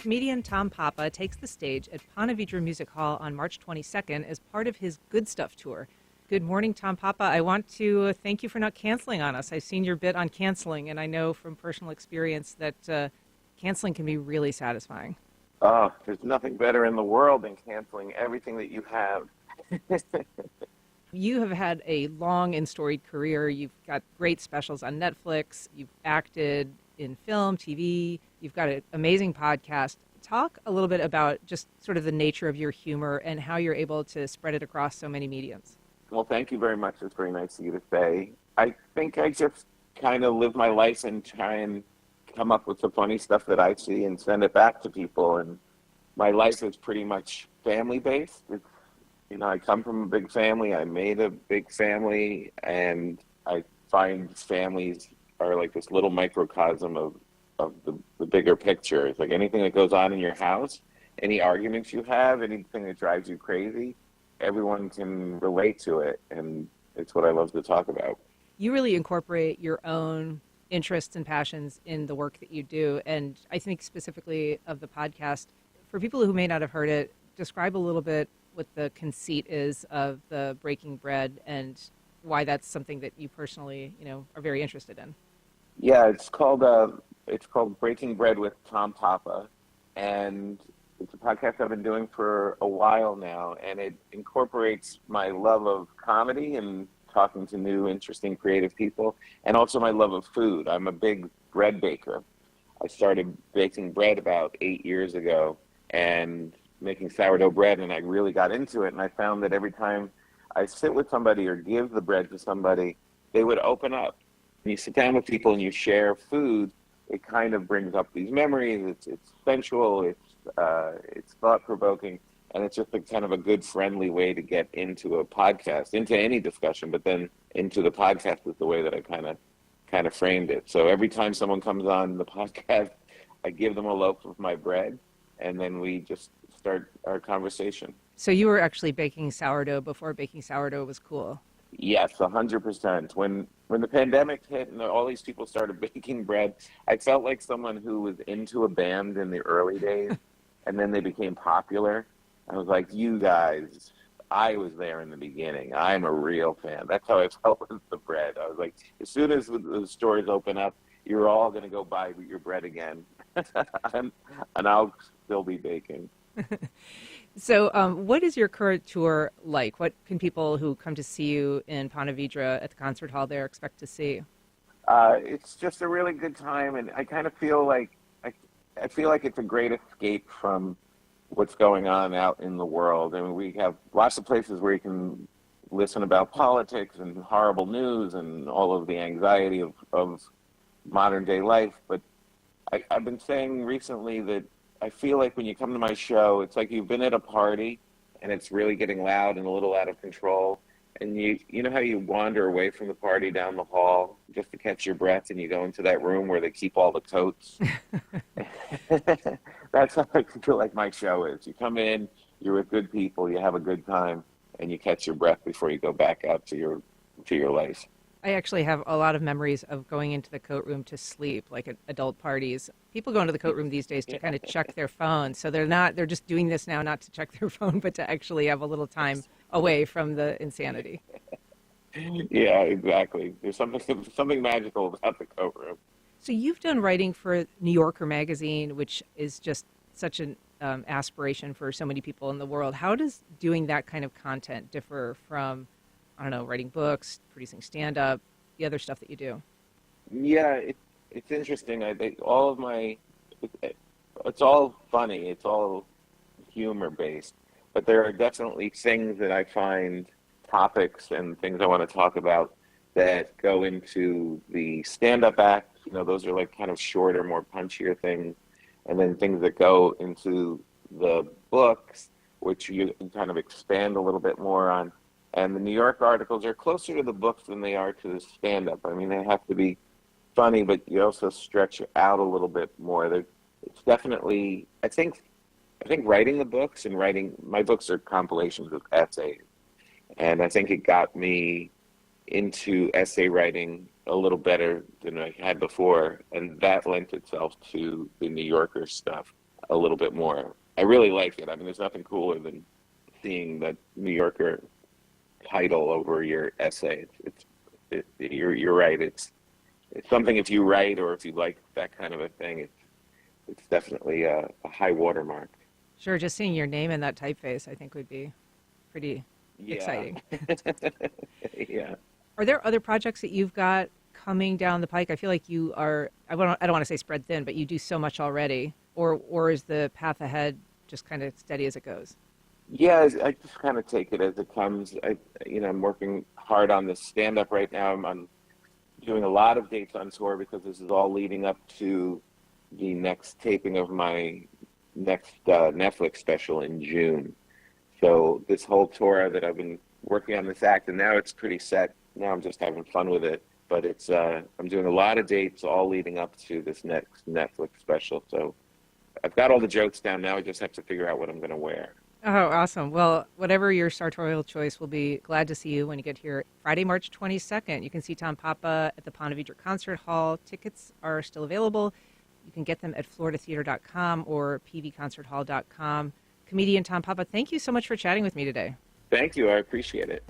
Comedian Tom Papa takes the stage at Ponte Vedra Music Hall on March 22nd as part of his Good Stuff tour. Good morning, Tom Papa. I want to thank you for not canceling on us. I've seen your bit on canceling, and I know from personal experience that canceling can be really satisfying. Oh, there's nothing better in the world than canceling everything that you have. You have had a long and storied career. You've got great specials on Netflix. You've acted in film, TV. You've got an amazing podcast. Talk a little bit about just sort of the nature of your humor and how you're able to spread it across so many mediums. Well, thank you very much. It's very nice of you to say. I think I just kind of live my life and try and come up with the funny stuff that I see and send it back to people. And my life is pretty much family-based. I come from a big family. I made a big family, and I find families are like this little microcosm of the bigger picture. It's like anything that goes on in your house, any arguments you have, anything that drives you crazy, everyone can relate to it, and it's what I love to talk about. You really incorporate your own interests and passions in the work that you do, and I think specifically of the podcast. For people who may not have heard it, describe a little bit what the conceit is of the Breaking Bread and why that's something that you personally, are very interested in. Yeah, it's called Breaking Bread with Tom Papa, and it's a podcast I've been doing for a while now, and it incorporates my love of comedy and talking to new, interesting, creative people, and also my love of food. I'm a big bread baker. I started baking bread about 8 years ago and making sourdough bread, and I really got into it, and I found that every time I sit with somebody or give the bread to somebody, they would open up. When you sit down with people and you share food, it kind of brings up these memories. It's sensual, it's thought-provoking, and it's just kind of a good, friendly way to get into a podcast, into any discussion, but then into the podcast is the way that I kind of framed it. So every time someone comes on the podcast, I give them a loaf of my bread, and then we just start our conversation. So you were actually baking sourdough before baking sourdough was cool. Yes, 100%. When the pandemic hit and all these people started baking bread, I felt like someone who was into a band in the early days, and then they became popular. I was like, you guys, I was there in the beginning. I'm a real fan. That's how I felt with the bread. I was like, as soon as the stores open up, you're all going to go buy your bread again, and I'll still be baking. So what is your current tour like? What can people who come to see you in Ponte Vedra at the concert hall there expect to see? It's just a really good time, and I kind of feel like I feel like it's a great escape from what's going on out in the world. I mean, we have lots of places where you can listen about politics and horrible news and all of the anxiety of modern day life, but I've been saying recently that I feel like when you come to my show, it's like you've been at a party and it's really getting loud and a little out of control. And you know how you wander away from the party down the hall just to catch your breath, and you go into that room where they keep all the coats? That's how I feel like my show is. You come in, you're with good people, you have a good time, and you catch your breath before you go back out to your life. I actually have a lot of memories of going into the coat room to sleep, like at adult parties. People go into the coat room these days to kind of check their phone. So they're just doing this now not to check their phone, but to actually have a little time away from the insanity. Yeah, exactly. There's something magical about the coat room. So you've done writing for New Yorker magazine, which is just such an aspiration for so many people in the world. How does doing that kind of content differ from, I don't know, writing books, producing stand-up, the other stuff that you do? Yeah, it's interesting. I think it's all funny. It's all humor-based. But there are definitely things that I find, topics and things I want to talk about that go into the stand-up act. Those are like kind of shorter, more punchier things. And then things that go into the books, which you can kind of expand a little bit more on. And the New York articles are closer to the books than they are to the stand-up. I mean, they have to be funny, but you also stretch it out a little bit more. It's definitely, I think writing the books and my books are compilations of essays. And I think it got me into essay writing a little better than I had before. And that lent itself to the New Yorker stuff. a little bit more. I really like it. I mean, there's nothing cooler than seeing the New Yorker title over your essay. You're right. It's something if you write or if you like that kind of a thing, it's definitely a high watermark. Sure, just seeing your name in that typeface, I think would be pretty Yeah. exciting. Yeah. Are there other projects that you've got coming down the pike? I feel like you are, I don't want to say spread thin, but you do so much already. Or is the path ahead just kind of steady as it goes? Yeah, I just kind of take it as it comes. I'm working hard on this stand up right now. I'm doing a lot of dates on tour because this is all leading up to the next taping of my next Netflix special in June. So this whole tour that I've been working on this act, and now it's pretty set. Now I'm just having fun with it. But it's I'm doing a lot of dates all leading up to this next Netflix special. So I've got all the jokes down now. I just have to figure out what I'm going to wear. Oh, awesome. Well, whatever your sartorial choice, we'll be glad to see you when you get here Friday, March 22nd. You can see Tom Papa at the Ponte Vedra Concert Hall. Tickets are still available. You can get them at floridatheater.com or pvconcerthall.com. Comedian Tom Papa, thank you so much for chatting with me today. Thank you. I appreciate it.